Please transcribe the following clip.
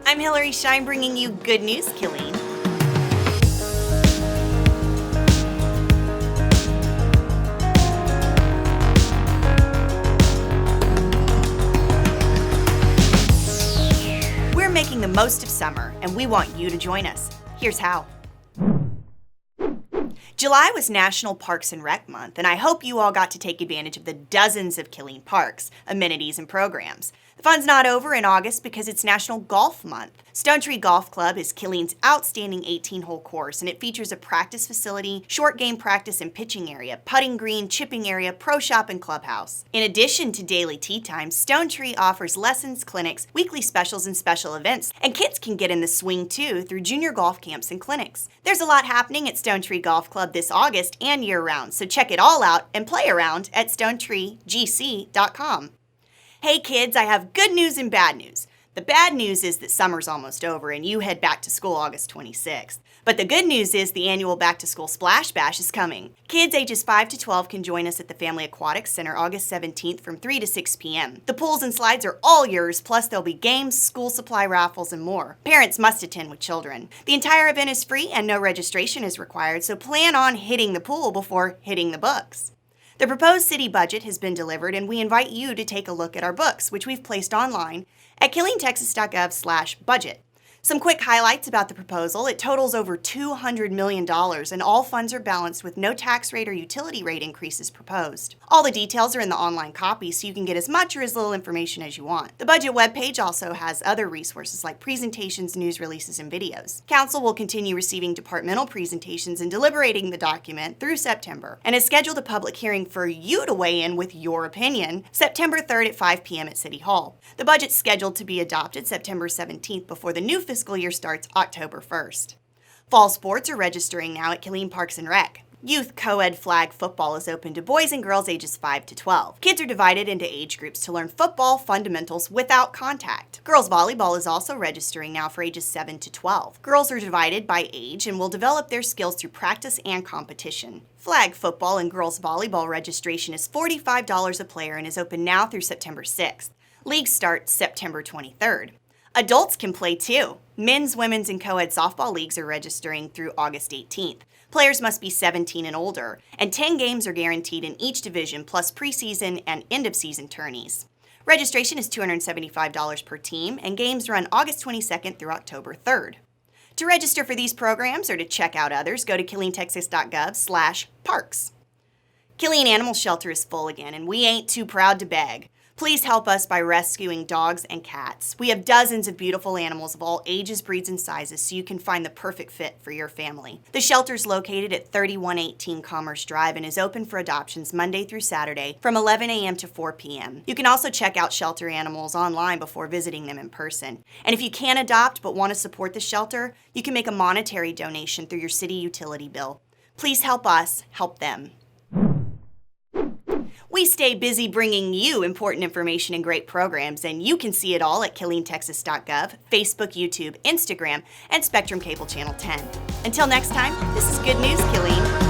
I'm Hillary Shine bringing you good news, Killeen. We're making the most of summer, and we want you to join us. Here's how. July was National Parks and Rec Month, and I hope you all got to take advantage of the dozens of Killeen parks, amenities, and programs. The fun's not over in August because it's National Golf Month. Stone Tree Golf Club is Killeen's outstanding 18-hole course, and it features a practice facility, short game practice and pitching area, putting green, chipping area, pro shop, and clubhouse. In addition to daily tee times, Stone Tree offers lessons, clinics, weekly specials, and special events, and kids can get in the swing too through junior golf camps and clinics. There's a lot happening at Stone Tree Golf Club this August and year-round, so check it all out and play around at KilleenTexas.gov. Hey kids, I have good news and bad news. The bad news is that summer's almost over and you head back to school August 26th. But the good news is the annual Back to School Splash Bash is coming. Kids ages 5 to 12 can join us at the Family Aquatics Center August 17th from 3 to 6 p.m. The pools and slides are all yours, plus there'll be games, school supply raffles, and more. Parents must attend with children. The entire event is free and no registration is required, so plan on hitting the pool before hitting the books. The proposed city budget has been delivered, and we invite you to take a look at our books, which we've placed online at KilleenTexas.gov/budget. Some quick highlights about the proposal. It totals over $200 million, and all funds are balanced with no tax rate or utility rate increases proposed. All the details are in the online copy, so you can get as much or as little information as you want. The budget webpage also has other resources like presentations, news releases, and videos. Council will continue receiving departmental presentations and deliberating the document through September, and has scheduled a public hearing for you to weigh in with your opinion September 3rd at 5 p.m. at City Hall. The budget's scheduled to be adopted September 17th before the new fiscal year starts October 1st. Fall sports are registering now at Killeen Parks and Rec. Youth co-ed flag football is open to boys and girls ages 5 to 12. Kids are divided into age groups to learn football fundamentals without contact. Girls volleyball is also registering now for ages 7 to 12. Girls are divided by age and will develop their skills through practice and competition. Flag football and girls volleyball registration is $45 a player and is open now through September 6th. Leagues start September 23rd. Adults can play too. Men's, women's, and co-ed softball leagues are registering through August 18th. Players must be 17 and older, and 10 games are guaranteed in each division, plus preseason and end-of-season tourneys. Registration is $275 per team, and games run August 22nd through October 3rd. To register for these programs or to check out others, go to KilleenTexas.gov/parks. Killeen Animal Shelter is full again, and we ain't too proud to beg. Please help us by rescuing dogs and cats. We have dozens of beautiful animals of all ages, breeds, and sizes, so you can find the perfect fit for your family. The shelter is located at 3118 Commerce Drive and is open for adoptions Monday through Saturday from 11 a.m. to 4 p.m. You can also check out shelter animals online before visiting them in person. And if you can't adopt but want to support the shelter, you can make a monetary donation through your city utility bill. Please help us help them. We stay busy bringing you important information and great programs, and you can see it all at KilleenTexas.gov, Facebook, YouTube, Instagram, and Spectrum Cable Channel 10. Until next time, this is Good News, Killeen.